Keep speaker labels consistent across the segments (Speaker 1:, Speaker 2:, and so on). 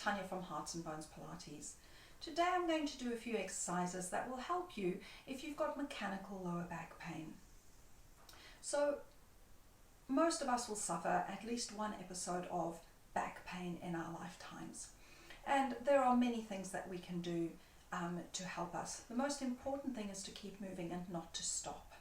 Speaker 1: Tania from Hearts and Bones Pilates. Today I'm going to do a few exercises that will help you if you've got mechanical lower back pain. So most of us will suffer at least one episode of back pain in our lifetimes, and there are many things that we can do to help us. The most important thing is to keep moving and not to stop.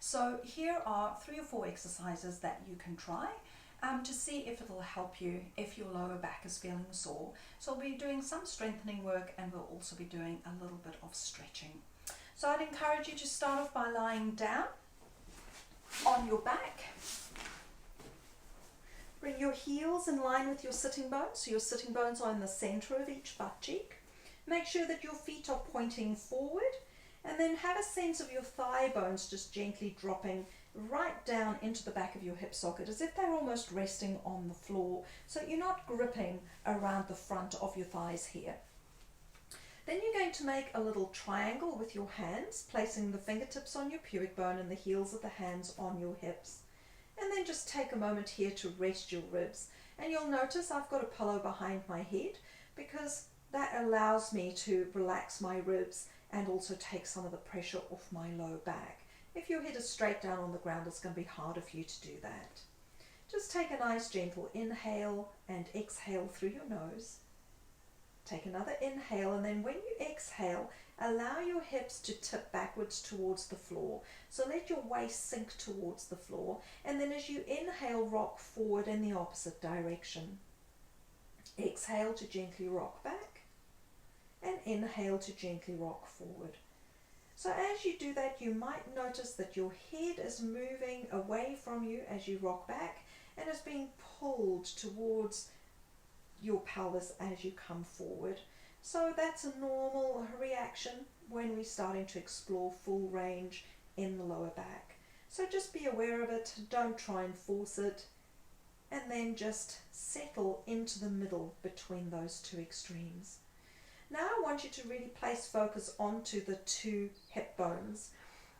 Speaker 1: So here are 3 or 4 exercises that you can try to see if it'll help you if your lower back is feeling sore. So we'll be doing some strengthening work, and we'll also be doing a little bit of stretching. So I'd encourage you to start off by lying down on your back. Bring your heels in line with your sitting bones, so your sitting bones are in the center of each butt cheek. Make sure that your feet are pointing forward, and then have a sense of your thigh bones just gently dropping right down into the back of your hip socket, as if they're almost resting on the floor, so you're not gripping around the front of your thighs here. Then you're going to make a little triangle with your hands, placing the fingertips on your pubic bone and the heels of the hands on your hips. And then just take a moment here to rest your ribs. And you'll notice I've got a pillow behind my head, because that allows me to relax my ribs and also take some of the pressure off my low back. If your head is straight down on the ground, it's going to be harder for you to do that. Just take a nice gentle inhale and exhale through your nose. Take another inhale, and then when you exhale, allow your hips to tip backwards towards the floor. So let your waist sink towards the floor, and then as you inhale, rock forward in the opposite direction. Exhale to gently rock back, and inhale to gently rock forward. So as you do that, you might notice that your head is moving away from you as you rock back, and is being pulled towards your pelvis as you come forward. So that's a normal reaction when we're starting to explore full range in the lower back. So just be aware of it, don't try and force it, and then just settle into the middle between those two extremes. Now I want you to really place focus onto the 2 hip bones.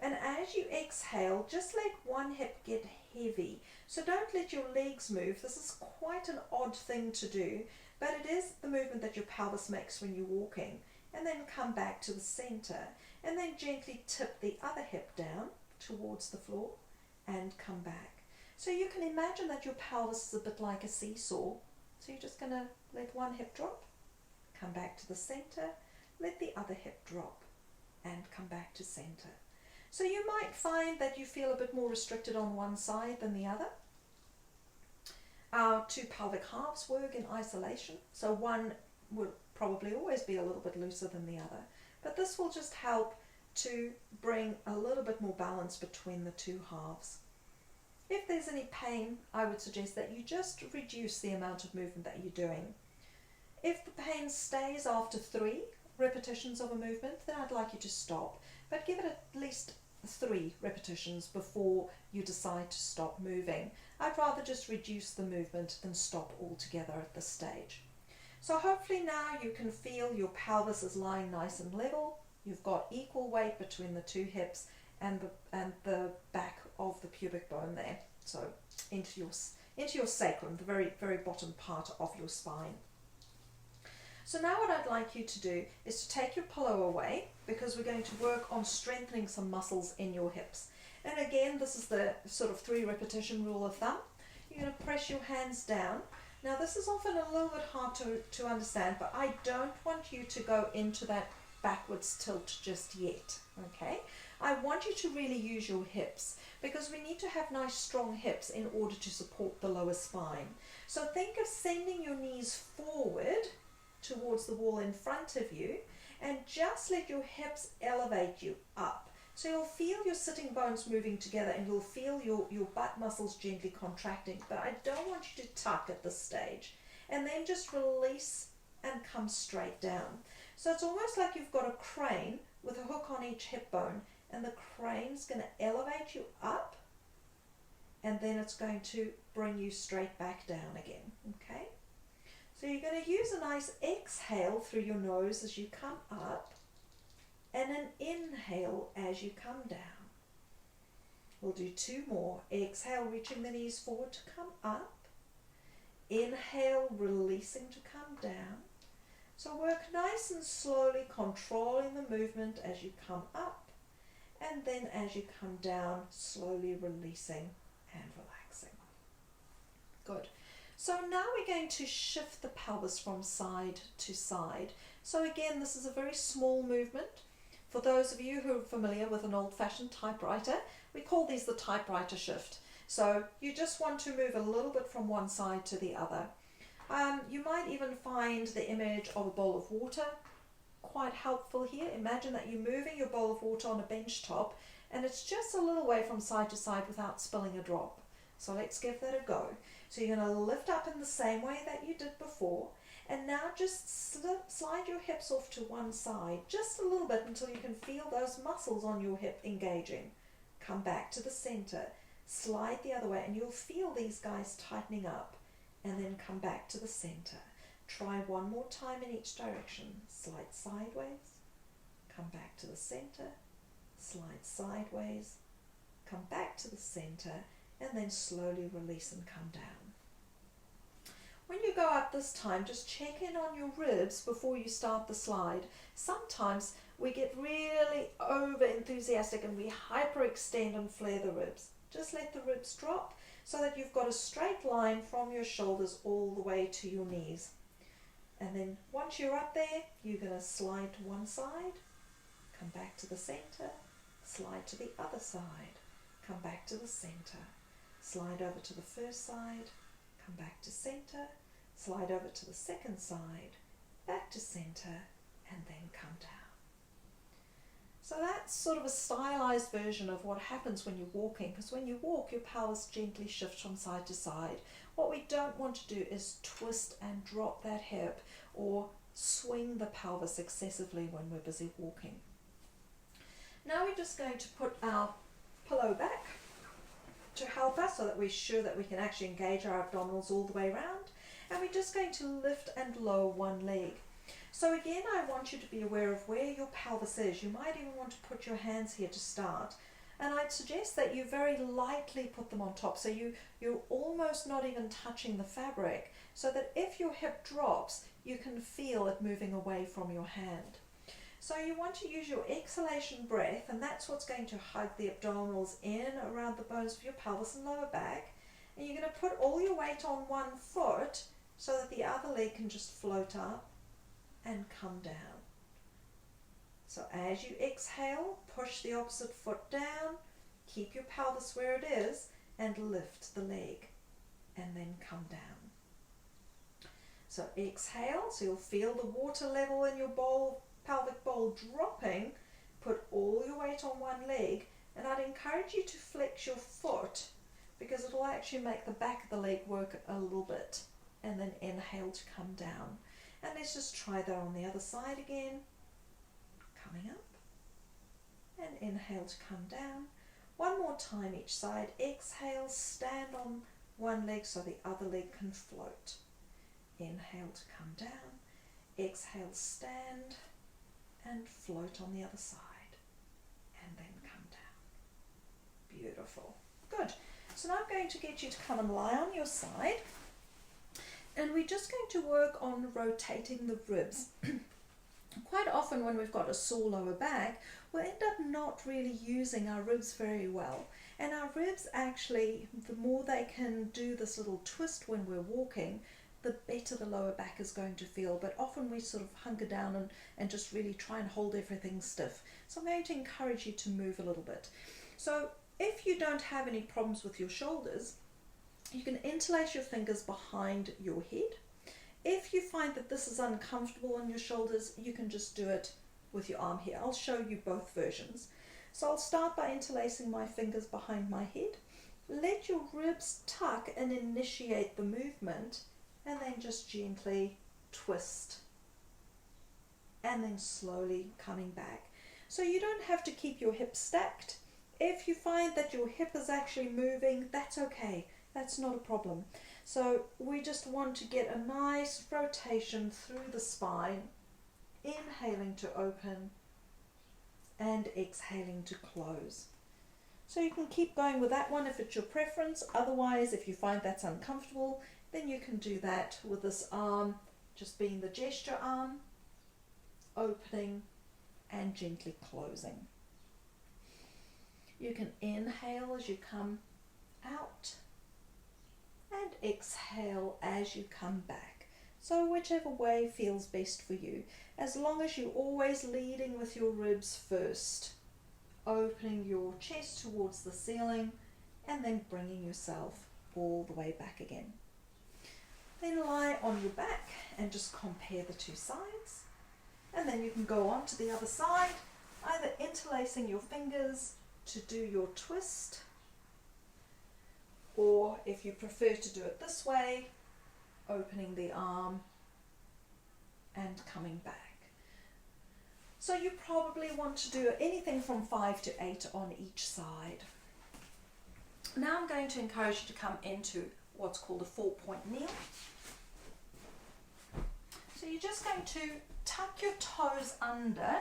Speaker 1: And as you exhale, just let one hip get heavy. So don't let your legs move. This is quite an odd thing to do, but it is the movement that your pelvis makes when you're walking. And then come back to the center, and then gently tip the other hip down towards the floor and come back. So you can imagine that your pelvis is a bit like a seesaw. So you're just going to let one hip drop, come back to the center, let the other hip drop, and come back to center. So you might find that you feel a bit more restricted on one side than the other. Our 2 pelvic halves work in isolation, so one will probably always be a little bit looser than the other, but this will just help to bring a little bit more balance between the 2 halves. If there's any pain, I would suggest that you just reduce the amount of movement that you're doing. If the pain stays after 3 repetitions of a movement, then I'd like you to stop, but give it at least 3 repetitions before you decide to stop moving. I'd rather just reduce the movement than stop altogether at this stage. So hopefully now you can feel your pelvis is lying nice and level. You've got equal weight between the 2 hips and the back of the pubic bone there. So into your sacrum, the very, very bottom part of your spine. So now what I'd like you to do is to take your pillow away, because we're going to work on strengthening some muscles in your hips. And again, this is the sort of 3 repetition rule of thumb. You're going to press your hands down. Now this is often a little bit hard to understand, but I don't want you to go into that backwards tilt just yet, okay? I want you to really use your hips, because we need to have nice strong hips in order to support the lower spine. So think of sending your knees forward towards the wall in front of you, and just let your hips elevate you up. So you'll feel your sitting bones moving together, and you'll feel your butt muscles gently contracting, but I don't want you to tuck at this stage. And then just release and come straight down. So it's almost like you've got a crane with a hook on each hip bone, and the crane's going to elevate you up, and then it's going to bring you straight back down again, okay? So you're going to use a nice exhale through your nose as you come up, and an inhale as you come down. We'll do 2 more. Exhale, reaching the knees forward to come up. Inhale, releasing to come down. So work nice and slowly, controlling the movement as you come up, and then as you come down, slowly releasing and relaxing. Good. So now we're going to shift the pelvis from side to side. So again, this is a very small movement. For those of you who are familiar with an old-fashioned typewriter, we call these the typewriter shift. So you just want to move a little bit from one side to the other. You might even find the image of a bowl of water quite helpful here. Imagine that you're moving your bowl of water on a bench top and it's just a little way from side to side without spilling a drop. So let's give that a go. So you're going to lift up in the same way that you did before, and now just slide your hips off to one side just a little bit until you can feel those muscles on your hip engaging. Come back to the center, slide the other way, and you'll feel these guys tightening up, and then come back to the center. Try one more time in each direction. Slide sideways, come back to the center, slide sideways, come back to the center, and then slowly release and come down. When you go up this time, just check in on your ribs before you start the slide. Sometimes we get really over enthusiastic and we hyperextend and flare the ribs. Just let the ribs drop so that you've got a straight line from your shoulders all the way to your knees. And then once you're up there, you're going to slide to one side, come back to the center, slide to the other side, come back to the center, slide over to the first side, come back to center, slide over to the second side, back to center, and then come down. So that's sort of a stylized version of what happens when you're walking, because when you walk, your pelvis gently shifts from side to side. What we don't want to do is twist and drop that hip or swing the pelvis excessively when we're busy walking. Now we're just going to put our pillow back to help us so that we're sure that we can actually engage our abdominals all the way around, and we're just going to lift and lower one leg. So again, I want you to be aware of where your pelvis is. You might even want to put your hands here to start, and I'd suggest that you very lightly put them on top, so you're almost not even touching the fabric, so that if your hip drops, you can feel it moving away from your hand. So you want to use your exhalation breath, and that's what's going to hug the abdominals in around the bones of your pelvis and lower back. And you're going to put all your weight on one foot so that the other leg can just float up and come down. So as you exhale, push the opposite foot down, keep your pelvis where it is, and lift the leg, and then come down. So exhale, so you'll feel the water level in your bowl, pelvic bowl dropping. Put all your weight on one leg, and I'd encourage you to flex your foot because it will actually make the back of the leg work a little bit, and then inhale to come down. And let's just try that on the other side again. Coming up, and inhale to come down. One more time each side. Exhale, stand on one leg so the other leg can float. Inhale to come down. Exhale, stand and float on the other side, and then come down. Beautiful. Good. So now I'm going to get you to come and lie on your side, and we're just going to work on rotating the ribs. Quite often when we've got a sore lower back, we'll end up not really using our ribs very well. And our ribs actually, the more they can do this little twist when we're walking, the better the lower back is going to feel. But often we sort of hunker down and just really try and hold everything stiff. So I'm going to encourage you to move a little bit. So if you don't have any problems with your shoulders, you can interlace your fingers behind your head. If you find that this is uncomfortable on your shoulders, you can just do it with your arm here. I'll show you both versions. So I'll start by interlacing my fingers behind my head. Let your ribs tuck and initiate the movement, and then just gently twist, and then slowly coming back. So you don't have to keep your hips stacked. If you find that your hip is actually moving, that's okay. That's not a problem. So we just want to get a nice rotation through the spine, inhaling to open and exhaling to close. So you can keep going with that one if it's your preference. Otherwise, if you find that's uncomfortable, then you can do that with this arm just being the gesture arm, opening and gently closing. You can inhale as you come out and exhale as you come back. So whichever way feels best for you, as long as you're always leading with your ribs first, opening your chest towards the ceiling and then bringing yourself all the way back again. Then lie on your back and just compare the two sides, and then you can go on to the other side, either interlacing your fingers to do your twist, or if you prefer to do it this way, opening the arm and coming back. So you probably want to do anything from 5 to 8 on each side. Now I'm going to encourage you to come into what's called a 4-point kneel. So you're just going to tuck your toes under,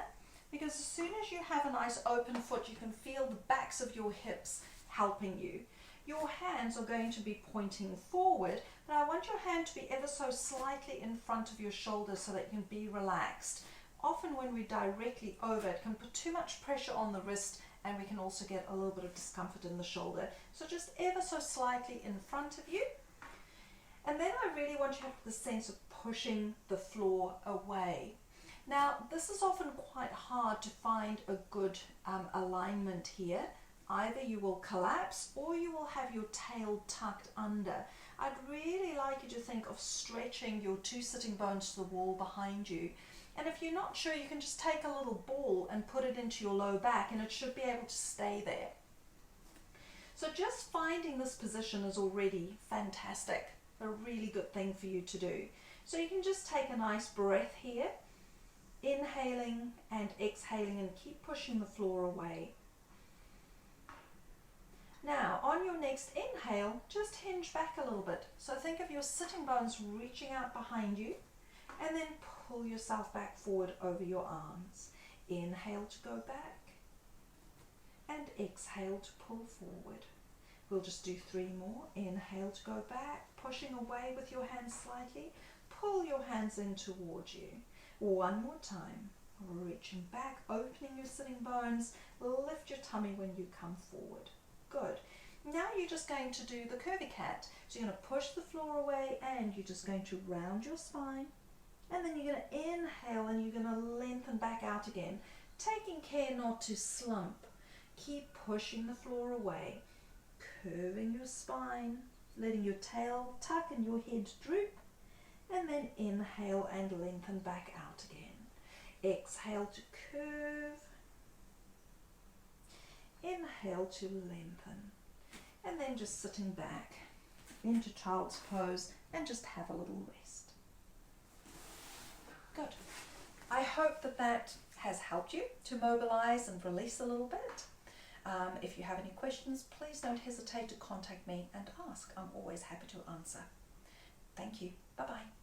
Speaker 1: because as soon as you have a nice open foot, you can feel the backs of your hips helping you. Your hands are going to be pointing forward, but I want your hand to be ever so slightly in front of your shoulders so that you can be relaxed. Often when we're directly over, it can put too much pressure on the wrist, and we can also get a little bit of discomfort in the shoulder. So just ever so slightly in front of you. And then I really want you to have the sense of pushing the floor away. Now, this is often quite hard to find a good alignment here. Either you will collapse or you will have your tail tucked under. I'd really like you to think of stretching your 2 sitting bones to the wall behind you. And if you're not sure, you can just take a little ball and put it into your low back, and it should be able to stay there. So just finding this position is already fantastic, a really good thing for you to do. So you can just take a nice breath here, inhaling and exhaling, and keep pushing the floor away. Now, on your next inhale, just hinge back a little bit. So think of your sitting bones reaching out behind you, and then pull yourself back forward over your arms. Inhale to go back, and exhale to pull forward. We'll just do 3 more. Inhale to go back, pushing away with your hands slightly. Pull your hands in towards you. 1 more time. Reaching back, opening your sitting bones. Lift your tummy when you come forward. Good. Now you're just going to do the curvy cat. So you're going to push the floor away, and you're just going to round your spine. And then you're going to inhale, and you're going to lengthen back out again, taking care not to slump. Keep pushing the floor away, curving your spine, letting your tail tuck and your head droop, and then inhale and lengthen back out again. Exhale to curve, inhale to lengthen, and then just sitting back into child's pose and just have a little rest. Good. I hope that that has helped you to mobilize and release a little bit. If you have any questions, please don't hesitate to contact me and ask. I'm always happy to answer. Thank you. Bye-bye.